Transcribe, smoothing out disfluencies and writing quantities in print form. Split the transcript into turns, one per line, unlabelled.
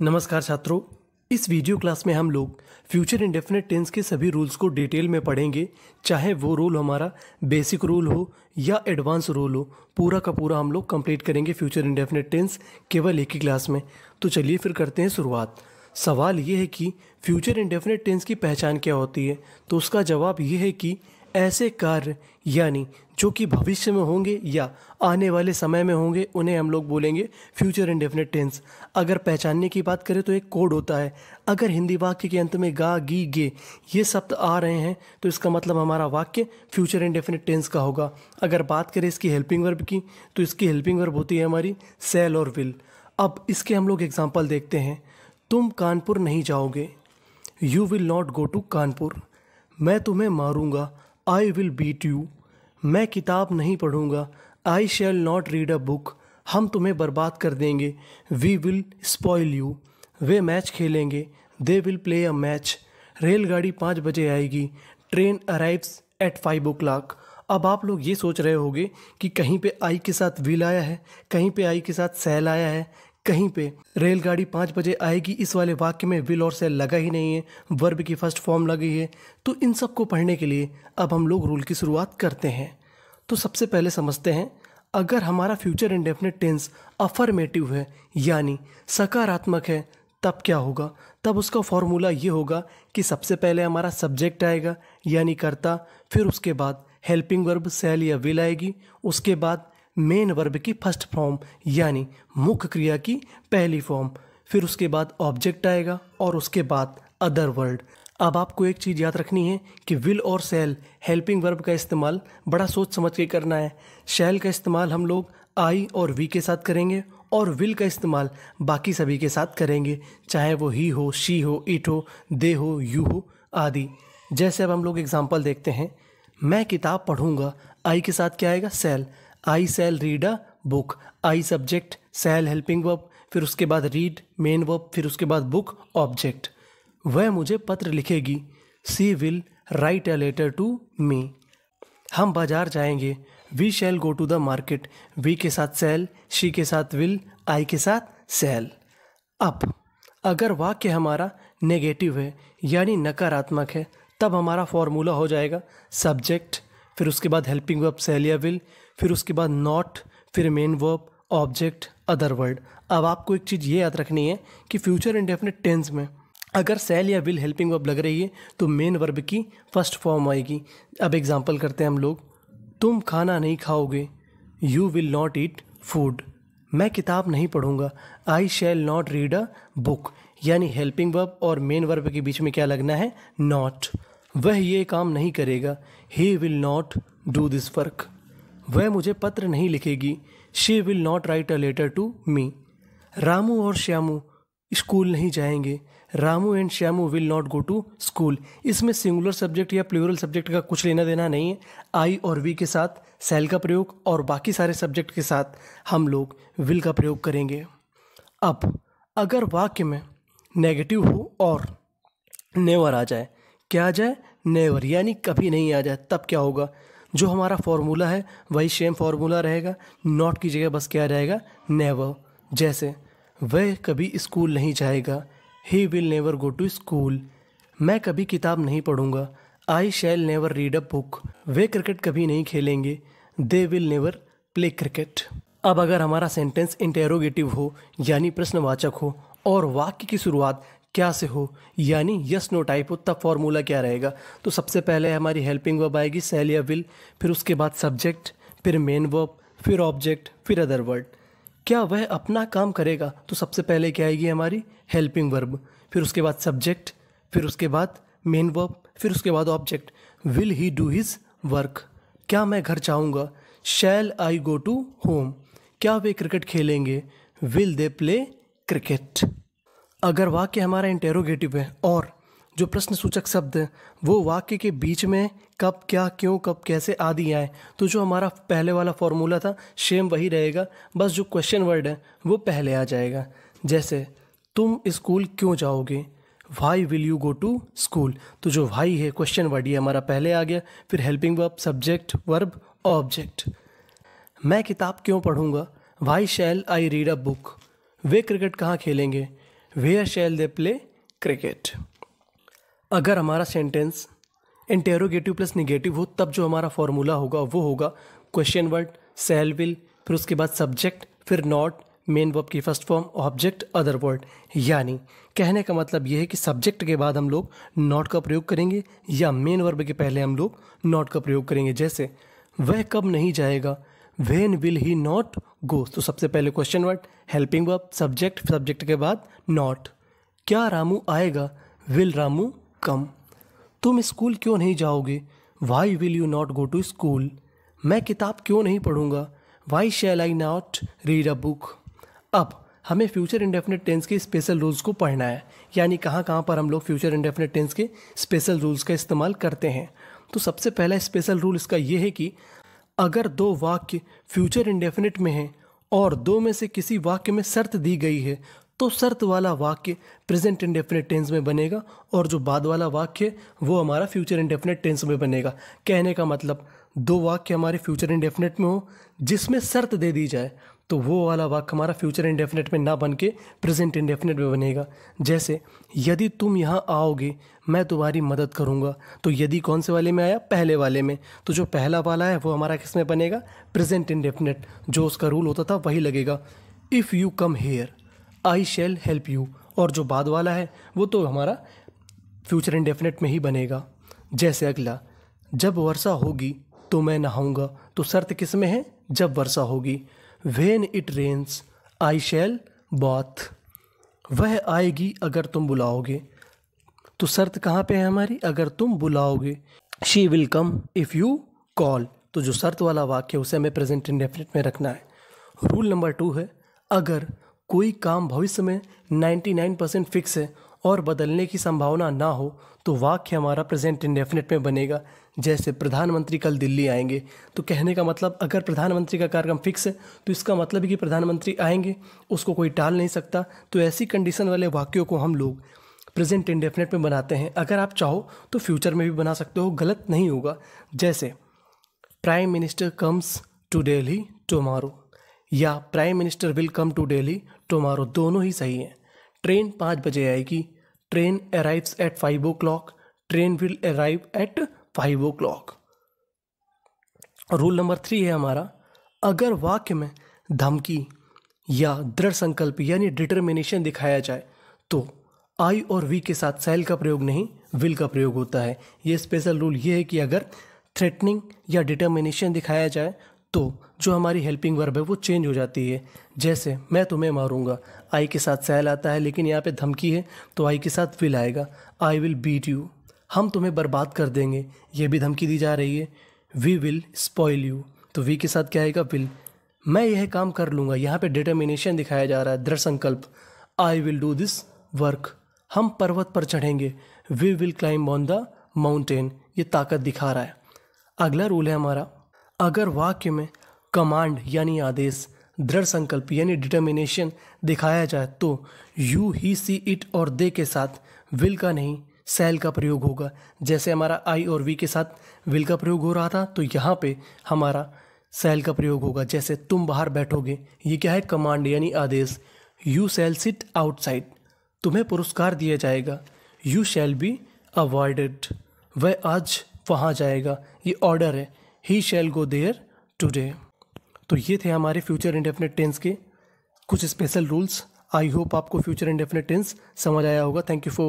नमस्कार छात्रों। इस वीडियो क्लास में हम लोग फ्यूचर इंडेफिनिट टेंस के सभी रूल्स को डिटेल में पढ़ेंगे। चाहे वो रूल हमारा बेसिक रूल हो या एडवांस रूल हो, पूरा का पूरा हम लोग कंप्लीट करेंगे फ्यूचर इंडेफिनिट टेंस केवल एक ही क्लास में। तो चलिए फिर करते हैं शुरुआत। सवाल ये है कि फ्यूचर इंडेफिनिट टेंस की पहचान क्या होती है। तो उसका जवाब ये है कि ऐसे कार्य यानी जो कि भविष्य में होंगे या आने वाले समय में होंगे उन्हें हम लोग बोलेंगे फ्यूचर इंडेफिनिट टेंस। अगर पहचानने की बात करें तो एक कोड होता है। अगर हिंदी वाक्य के अंत में गा गी गे ये शब्द आ रहे हैं तो इसका मतलब हमारा वाक्य फ्यूचर इंडेफिनिट टेंस का होगा। अगर बात करें इसकी हेल्पिंग वर्ब की तो इसकी हेल्पिंग वर्ब होती है हमारी शैल और विल। अब इसके हम लोग एग्जाम्पल देखते हैं। तुम कानपुर नहीं जाओगे, you will not go to Kanpur. मैं तुम्हें मारूंगा, आई विल बीट यू। मैं किताब नहीं पढ़ूंगा, I shall not read a book. हम तुम्हें बर्बाद कर देंगे, वी विल स्पॉइल यू। वे मैच खेलेंगे, they will play a match. रेलगाड़ी 5 बजे आएगी, ट्रेन अराइव्स एट 5 o'clock। अब आप लोग ये सोच रहे होंगे कि कहीं पे आई के साथ विल आया है, कहीं पे आई के साथ शैल आया है, कहीं पे रेलगाड़ी 5 बजे आएगी इस वाले वाक्य में विल और शैल लगा ही नहीं है, वर्ब की फर्स्ट फॉर्म लगी है। तो इन सब को पढ़ने के लिए अब हम लोग रूल की शुरुआत करते हैं। तो सबसे पहले समझते हैं, अगर हमारा फ्यूचर इंडेफिनिट टेंस अफर्मेटिव है यानी सकारात्मक है तब क्या होगा। तब उसका फॉर्मूला ये होगा कि सबसे पहले हमारा सब्जेक्ट आएगा यानी कर्ता, फिर उसके बाद हेल्पिंग वर्ब शैल या विल आएगी, उसके बाद मेन वर्ब की फर्स्ट फॉर्म यानी मुख्य क्रिया की पहली फॉर्म, फिर उसके बाद ऑब्जेक्ट आएगा और उसके बाद अदर वर्ड। अब आपको एक चीज़ याद रखनी है कि विल और शैल हेल्पिंग वर्ब का इस्तेमाल बड़ा सोच समझ के करना है। शैल का इस्तेमाल हम लोग आई और वी के साथ करेंगे और विल का इस्तेमाल बाकी सभी के साथ करेंगे, चाहे वो ही हो, शी हो, इट हो, दे हो, यू हो आदि। जैसे अब हम लोग एग्जाम्पल देखते हैं। मैं किताब पढ़ूंगा, आई के साथ क्या आएगा shall, I shall read a book. I subject, shall helping verb, फिर उसके बाद रीड मेन वर्ब, फिर उसके बाद बुक ऑब्जेक्ट। वह मुझे पत्र लिखेगी, she will write a letter to me. हम बाजार जाएंगे, we shall go to the market. We के साथ शैल, शी के साथ विल, आई के साथ शैल। अब अगर वाक्य हमारा नेगेटिव है यानी नकारात्मक है तब हमारा फॉर्मूला हो जाएगा सब्जेक्ट, फिर उसके बाद हेल्पिंग वर्ब शैल या विल, फिर उसके बाद नॉट, फिर main verb, object, other word. अब आपको एक चीज़ ये याद रखनी है कि फ्यूचर इंडेफिनिट टेंस में अगर शैल या विल हेल्पिंग वर्ब लग रही है तो मेन वर्ब की फर्स्ट फॉर्म आएगी। अब एग्जांपल करते हैं हम लोग। तुम खाना नहीं खाओगे, you will not eat food. मैं किताब नहीं पढ़ूंगा, I shall not read a book. यानी हेल्पिंग वर्ब और मेन वर्ब के बीच में क्या लगना है, नॉट। वह ये काम नहीं करेगा, he will not do this work. वह मुझे पत्र नहीं लिखेगी, she will not write a letter to me. Ramu और श्यामू स्कूल नहीं जाएंगे, Ramu and Shyamu will not go to school. इसमें सिंगुलर सब्जेक्ट या प्लूरल सब्जेक्ट का कुछ लेना देना नहीं है। आई और वी के साथ शैल का प्रयोग और बाकी सारे सब्जेक्ट के साथ हम लोग विल का प्रयोग करेंगे। अब अगर वाक्य में नेगेटिव हो और नेवर आ जाए, क्या आ जाए, नेवर यानी कभी नहीं आ जाए, तब क्या होगा। जो हमारा फॉर्मूला है वही सेम फॉर्मूला रहेगा, नॉट की जगह बस क्या रहेगा, नेवर। जैसे वह कभी स्कूल नहीं जाएगा, he will never go to school. मैं कभी किताब नहीं पढ़ूंगा, I shall never read a book. वे क्रिकेट कभी नहीं खेलेंगे, they will never play cricket. अब अगर हमारा सेंटेंस इंटेरोगेटिव हो यानी प्रश्नवाचक हो और वाक्य की शुरुआत क्या से हो यानी यस नो टाइप हो तब फॉर्मूला क्या रहेगा। तो सबसे पहले हमारी हेल्पिंग वर्ब आएगी शैल या विल, फिर उसके बाद सब्जेक्ट, फिर मेन वर्ब, फिर ऑब्जेक्ट, फिर अदर वर्ड। क्या वह अपना काम करेगा तो सबसे पहले क्या आएगी हमारी हेल्पिंग वर्ब, फिर उसके बाद सब्जेक्ट, फिर उसके बाद मेन वर्ब, फिर उसके बाद object. Will he do his work. क्या मैं घर जाऊंगा, शैल आई गो टू होम। क्या वे क्रिकेट खेलेंगे, विल दे प्ले क्रिकेट। अगर वाक्य हमारा इंटेरोगेटिव है और जो प्रश्न सूचक शब्द है वो वाक्य के बीच में कब, क्या, क्यों, कब, कैसे आदि आए तो जो हमारा पहले वाला फॉर्मूला था सेम वही रहेगा, बस जो क्वेश्चन वर्ड है वो पहले आ जाएगा। जैसे तुम स्कूल क्यों जाओगे, why will you go to school. तो जो वाई है क्वेश्चन वर्ड ये हमारा पहले आ गया, फिर helping verb, subject, verb, object. मैं किताब क्यों पढ़ूंगा, why shall I read a book. वे क्रिकेट कहाँ खेलेंगे, where shall they play cricket. अगर हमारा सेंटेंस इंटेरोगेटिव प्लस निगेटिव हो तब जो हमारा फॉर्मूला होगा वो होगा क्वेश्चन वर्ड, शैल विल, फिर उसके बाद सब्जेक्ट, फिर नॉट, मेन वर्ब की first form, object, other word. यानी कहने का मतलब ये है कि सब्जेक्ट के बाद हम लोग नॉट का प्रयोग करेंगे या मेन वर्ब के पहले हम लोग नॉट का प्रयोग करेंगे। जैसे वह कब नहीं जाएगा, when will he not go. तो सबसे पहले question word, helping verb, subject, subject के बाद नॉट। क्या रामू आएगा, विल रामू कम। तुम स्कूल क्यों नहीं जाओगे, why will you not go to school. मैं किताब क्यों नहीं पढ़ूंगा, why shall I not read a book. अब हमें फ्यूचर इंडेफिनिट टेंस के स्पेशल रूल्स को पढ़ना है, यानी कहाँ कहाँ पर हम लोग फ्यूचर इंडेफिनिट टेंस के स्पेशल रूल्स का इस्तेमाल करते हैं। तो सबसे पहला स्पेशल रूल इसका ये है कि अगर दो वाक्य फ्यूचर इंडेफिनिट में हैं और दो में से किसी वाक्य में शर्त दी गई है तो शर्त वाला वाक्य प्रेजेंट इंडेफिनिट टेंस में बनेगा और जो बाद वाला वाक्य वो हमारा फ्यूचर इंडेफिनिट टेंस में बनेगा। कहने का मतलब दो वाक्य हमारे फ्यूचर इंडेफिनिट में हो जिसमें शर्त दे दी जाए तो वो वाला वाक्य हमारा फ्यूचर इंडेफिनिट में ना बन के प्रेजेंट इंडेफिनिट में बनेगा। जैसे यदि तुम यहाँ आओगे मैं तुम्हारी मदद करूँगा। तो यदि कौन से वाले में आया, पहले वाले में। तो जो पहला वाला है वो हमारा किस में बनेगा, प्रेजेंट इंडेफिनिट। जो उसका रूल होता था वही लगेगा। If you come here I shell help you. और जो बाद वाला है वो तो हमारा फ्यूचर इंडेफिनिट में ही बनेगा। जैसे अगला, जब वर्षा होगी तो मैं नहाऊंगा। तो शर्त किस में है, जब वर्षा होगी। When it rains I shall bath. वह आएगी अगर तुम बुलाओगे। तो शर्त कहाँ पे है हमारी, अगर तुम बुलाओगे। She will come if you call. तो जो शर्त वाला वाक्य है उसे हमें प्रेजेंट इंडेफिनिट में रखना है। रूल नंबर 2 है, अगर कोई काम भविष्य में 99% फिक्स है और बदलने की संभावना ना हो तो वाक्य हमारा प्रेजेंट इंडेफिनिट में बनेगा। जैसे प्रधानमंत्री कल दिल्ली आएंगे। तो कहने का मतलब अगर प्रधानमंत्री का कार्यक्रम फिक्स है तो इसका मतलब है कि प्रधानमंत्री आएंगे, उसको कोई टाल नहीं सकता। तो ऐसी कंडीशन वाले वाक्यों को हम लोग प्रेजेंट इंडेफिनिट में बनाते हैं। अगर आप चाहो तो फ्यूचर में भी बना सकते हो, गलत नहीं होगा। जैसे prime minister comes to Delhi tomorrow या prime minister will come to Delhi tomorrow, दोनों ही सही हैं। ट्रेन 5 बजे आएगी, train arrives at 5 o'clock, train will arrive at 5 o'clock। Rule number 3 है हमारा, अगर वाक्य में धमकी या दृढ़ संकल्प यानी डिटर्मिनेशन दिखाया जाए तो आई और वी के साथ शैल का प्रयोग नहीं विल का प्रयोग होता है। ये स्पेशल रूल ये है कि अगर थ्रेटनिंग या डिटर्मिनेशन दिखाया जाए तो जो हमारी हेल्पिंग वर्ब है वो चेंज हो जाती है। जैसे मैं तुम्हें मारूंगा, आई के साथ शैल आता है, लेकिन यहाँ पे धमकी है तो आई के साथ विल आएगा। I will beat you. हम तुम्हें बर्बाद कर देंगे, ये भी धमकी दी जा रही है। We will spoil you. तो वी के साथ क्या आएगा, विल। मैं यह काम कर लूँगा, यहाँ पे डिटर्मिनेशन दिखाया जा रहा है, दृढ़ संकल्प। I will do this work. हम पर्वत पर चढ़ेंगे, we will climb on the mountain. ये ताकत दिखा रहा है। अगला रूल है हमारा, अगर वाक्य में कमांड यानी आदेश, दृढ़ संकल्प यानी डिटर्मिनेशन दिखाया जाए तो यू, ही, सी, इट और दे के साथ विल का नहीं शैल का प्रयोग होगा। जैसे हमारा आई और वी के साथ विल का प्रयोग हो रहा था तो यहाँ पे हमारा शैल का प्रयोग होगा। जैसे तुम बाहर बैठोगे, ये क्या है, कमांड यानी आदेश। You shall sit outside. तुम्हें पुरस्कार दिया जाएगा, यू शैल बी अवॉर्डेड। वह आज वहाँ जाएगा, ये ऑर्डर है, ही शैल गो देयर टुडे। तो ये थे हमारे फ्यूचर इंडेफिनिट टेंस के कुछ स्पेशल रूल्स। आई होप आपको फ्यूचर इंडेफिनिट टेंस समझ आया होगा। Thank you for